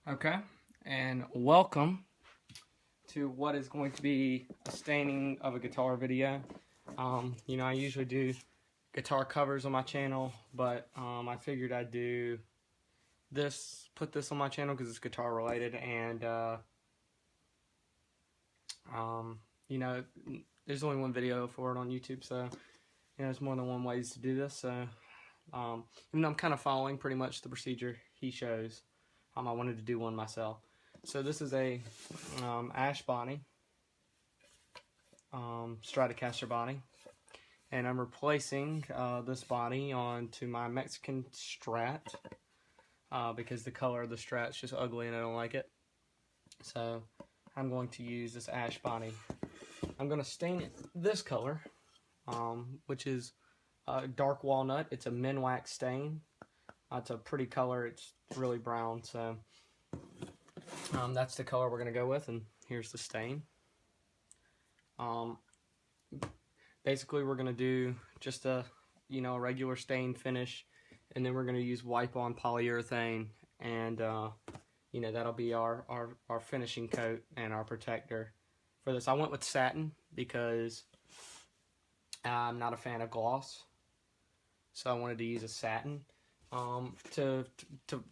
Okay, and welcome to what is going to be a staining of a guitar video. I usually do guitar covers on my channel, but I figured I'd do this, put this on my channel because it's guitar related, and you know, there's only one video for it on YouTube, so there's more than one ways to do this. So, even though I'm kind of following pretty much the procedure he shows, I wanted to do one myself. So this is a ash body, Stratocaster body, and I'm replacing this body onto my Mexican Strat because the color of the Strat's just ugly and I don't like it. So I'm going to use this ash body. I'm going to stain it this color, which is dark walnut. It's a Minwax stain. It's a pretty color. It's really brown, so that's the color we're going to go with, and here's the stain. Basically, we're going to do just a regular stain finish, and then we're going to use wipe-on polyurethane, and that'll be our finishing coat and our protector for this. I went with satin because I'm not a fan of gloss, so I wanted to use a satin. To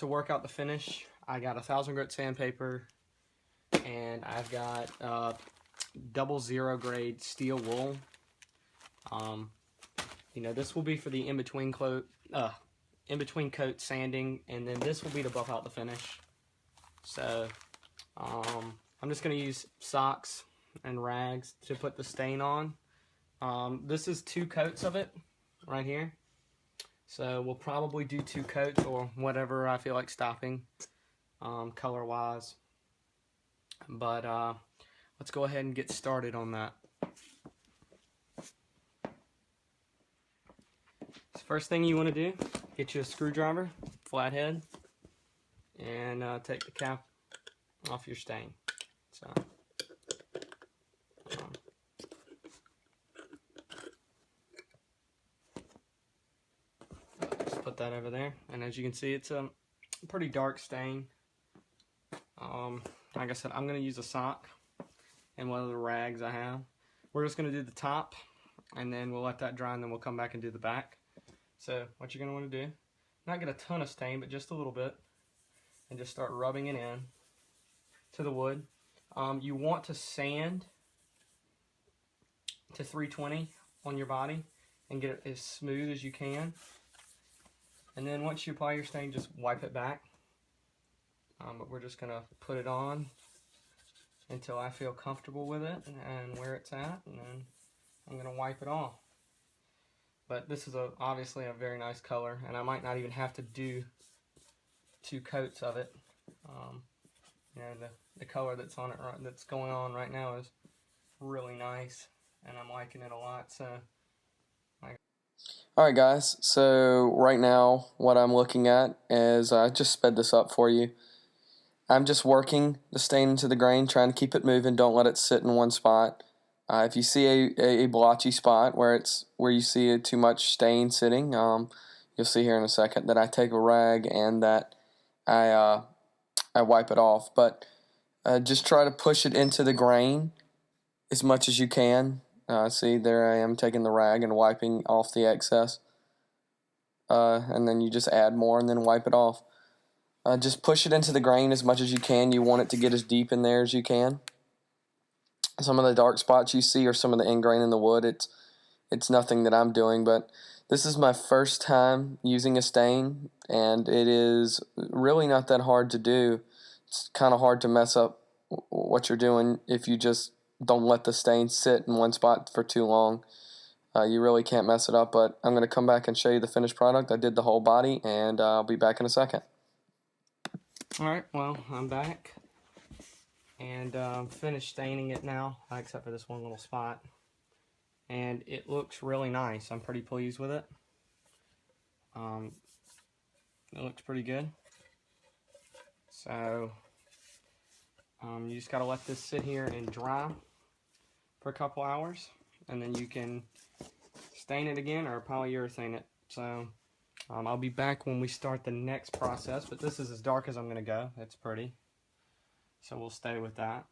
work out the finish, I got 1,000 grit sandpaper, and I've got 00 grade steel wool. This will be for the in-between coat sanding, and then this will be to buff out the finish. So I'm just going to use socks and rags to put the stain on. This is 2 coats of it right here. So we'll probably do 2 coats or whatever I feel like stopping color-wise. But let's go ahead and get started on that. So first thing you want to do, get you a screwdriver, flathead, and take the cap off your stain. So just put that over there, and as you can see, it's a pretty dark stain. Like I said, I'm going to use a sock and one of the rags I have. We're just going to do the top, and then we'll let that dry, and then we'll come back and do the back. So what you're going to want to do, not get a ton of stain, but just a little bit, and just start rubbing it in to the wood. You want to sand to 320 on your body and get it as smooth as you can. And then once you apply your stain, just wipe it back. But we're just going to put it on until I feel comfortable with it and where it's at, and then I'm going to wipe it off. But this is obviously a very nice color, and I might not even have to do 2 coats of it. The color that's on it, that's going on right now, is really nice, and I'm liking it a lot. So, Alright guys, so right now what I'm looking at is, I just sped this up for you. I'm just working the stain into the grain, trying to keep it moving, don't let it sit in one spot. If you see a blotchy spot where you see too much stain sitting, you'll see here in a second that I take a rag and that I wipe it off. But just try to push it into the grain as much as you can. See, there I am taking the rag and wiping off the excess. And then you just add more and then wipe it off. Just push it into the grain as much as you can. You want it to get as deep in there as you can. Some of the dark spots you see are some of the ingrain in the wood. It's nothing that I'm doing, but this is my first time using a stain, and it is really not that hard to do. It's kind of hard to mess up what you're doing if you just don't let the stain sit in one spot for too long. You really can't mess it up, but I'm going to come back and show you the finished product. I did the whole body, and I'll be back in a second. alright, well, I'm back, and finished staining it now, except for this one little spot. And it looks really nice. I'm pretty pleased with it. It looks pretty good. So you just gotta let this sit here and dry for a couple hours, and then you can stain it again or polyurethane it. So I'll be back when we start the next process, but this is as dark as I'm going to go. It's pretty. So we'll stay with that.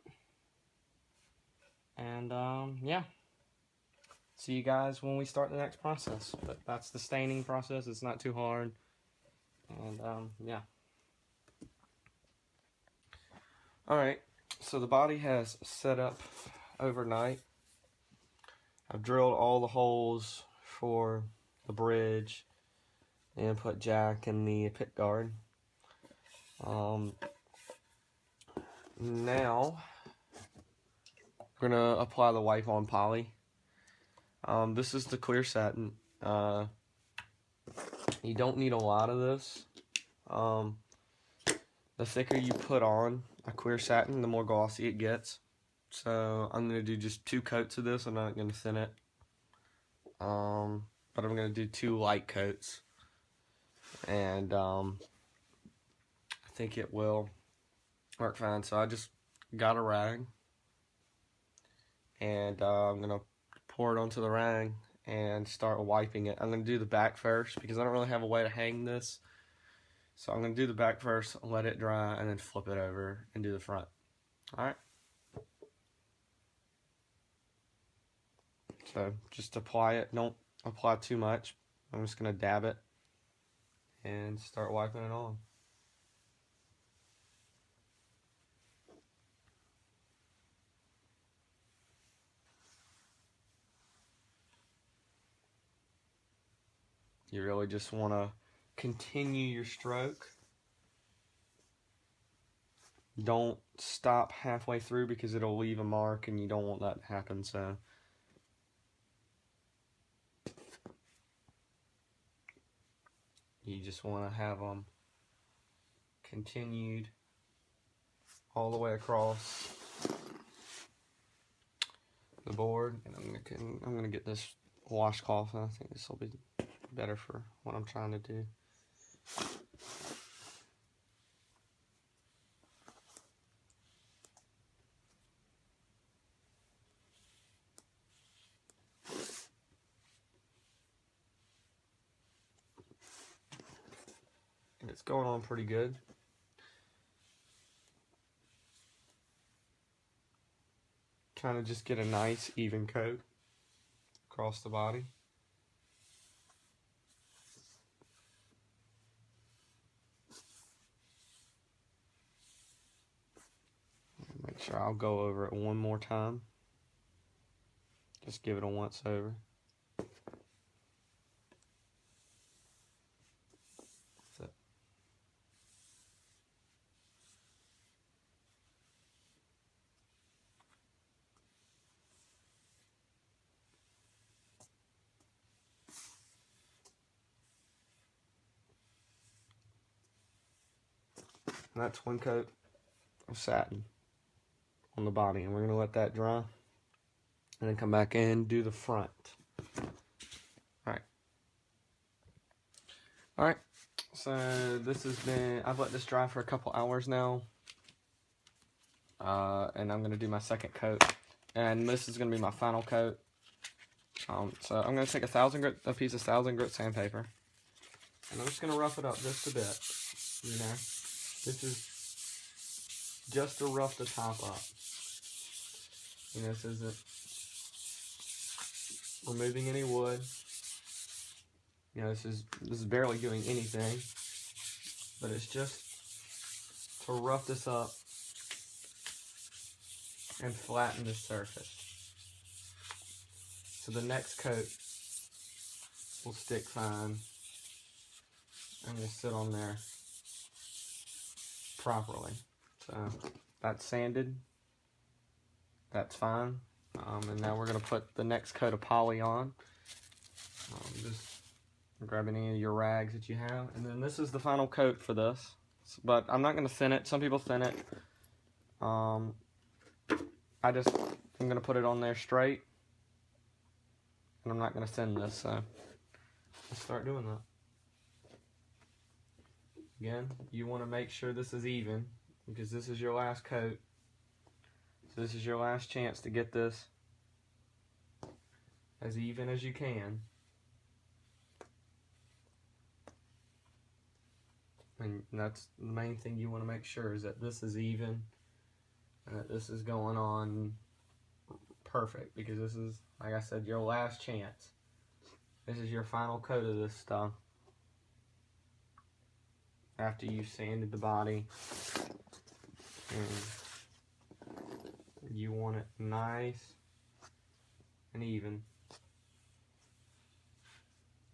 And yeah, see you guys when we start the next process. But that's the staining process. It's not too hard. And yeah. Alright, so the body has set up overnight. I've drilled all the holes for the bridge and put jack in the pit guard. Now we're gonna apply the wipe on poly. This is the clear satin. You don't need a lot of this. The thicker you put on a clear satin, the more glossy it gets. So I'm gonna do just 2 coats of this. I'm not gonna thin it. But I'm gonna do 2 light coats, and I think it will work fine. So I just got a rag, and I'm gonna pour it onto the rag and start wiping it. I'm gonna do the back first because I don't really have a way to hang this. So I'm gonna do the back first, let it dry, and then flip it over and do the front. Alright. So just apply it. Don't apply too much. I'm just gonna dab it and start wiping it on. You really just want to continue your stroke. Don't stop halfway through because it'll leave a mark and you don't want that to happen. So you just want to have them continued all the way across the board. And I'm gonna get this washcloth, and I think this will be better for what I'm trying to do. And it's going on pretty good. Trying to just get a nice even coat across the body. Make sure I'll go over it one more time. Just give it a once over. That's it. And that's 1 coat of satin on the body, and we're going to let that dry and then come back in and do the front. Alright, so this has been, I've let this dry for a couple hours now, and I'm going to do my 2nd coat, and this is going to be my final coat. So I'm going to take a piece of 1000 grit sandpaper, and I'm just going to rough it up just a bit. You know, this is just to rough the top up. You know, this isn't removing any wood. You know, this is barely doing anything, but it's just to rough this up and flatten the surface. So the next coat will stick fine and will sit on there properly. So that's sanded. That's fine. And now we're going to put the next coat of poly on. Just grab any of your rags that you have. And then this is the final coat for this. But I'm not going to thin it. Some people thin it. I'm going to put it on there straight. And I'm not going to thin this. So let's start doing that. Again, you want to make sure this is even, because this is your last coat. So this is your last chance to get this as even as you can. And that's the main thing you want to make sure, is that this is even and that this is going on perfect, because this is, like I said, your last chance. This is your final coat of this stuff after you've sanded the body, and you want it nice and even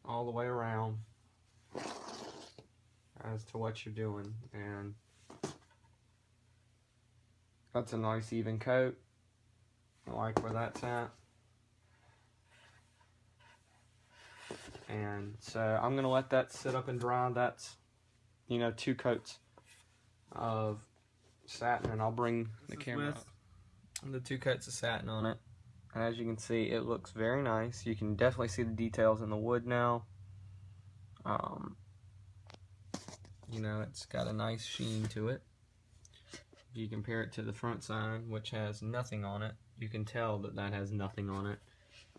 all the way around as to what you're doing. And that's a nice even coat. I like where that's at. And so I'm gonna let that sit up and dry. That's, you know, 2 coats of satin, and I'll bring the camera up. The 2 coats of satin on it. And as you can see, it looks very nice. You can definitely see the details in the wood now. You know, it's got a nice sheen to it. If you compare it to the front side, which has nothing on it, you can tell that that has nothing on it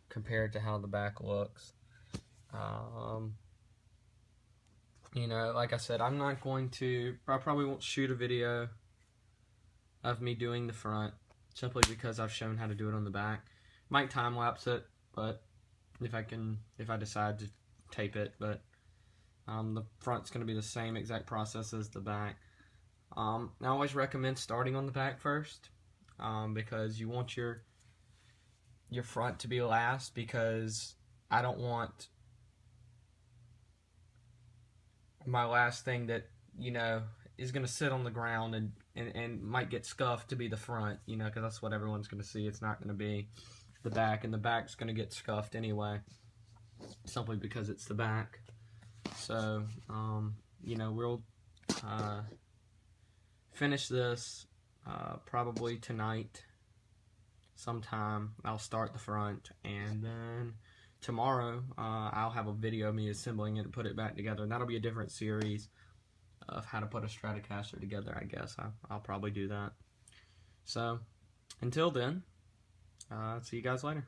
compared to how the back looks. You know, like I said, I probably won't shoot a video of me doing the front, simply because I've shown how to do it on the back. Might time lapse it, but if I decide to tape it, but the front's going to be the same exact process as the back. I always recommend starting on the back first, because you want your front to be last, because I don't want my last thing that, you know, is going to sit on the ground and might get scuffed to be the front, you know, because that's what everyone's going to see. It's not going to be the back, and the back's going to get scuffed anyway, simply because it's the back. So, you know, we'll finish this probably tonight sometime. I'll start the front, and then tomorrow I'll have a video of me assembling it and put it back together, and that'll be a different series of how to put a Stratocaster together, I guess. I'll probably do that. So, until then, see you guys later.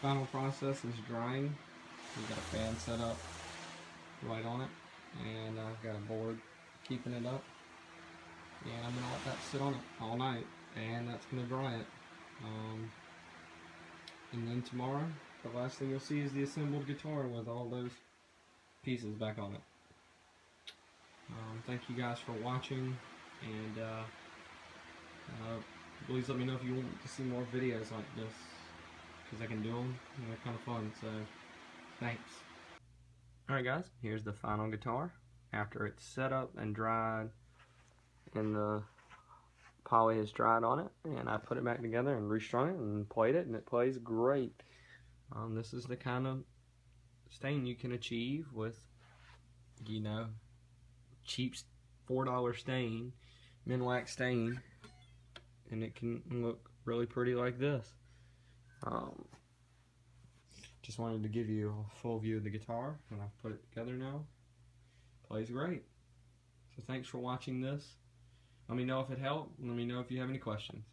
Final process is drying. We've got a fan set up right on it, and I've got a board keeping it up, and I'm going to let that sit on it all night, and that's going to dry it. And then tomorrow, the last thing you'll see is the assembled guitar with all those pieces back on it. Thank you guys for watching, and please let me know if you want to see more videos like this, because I can do them, and they're kind of fun. So thanks. Alright guys, here's the final guitar after it's set up and dried and the poly has dried on it, and I put it back together and restrung it and played it, and it plays great. This is the kind of stain you can achieve with, you know, cheap $4 stain, Minwax stain, and it can look really pretty like this. Just wanted to give you a full view of the guitar, and I've put it together now. Plays great. So thanks for watching this. Let me know if it helped. Let me know if you have any questions.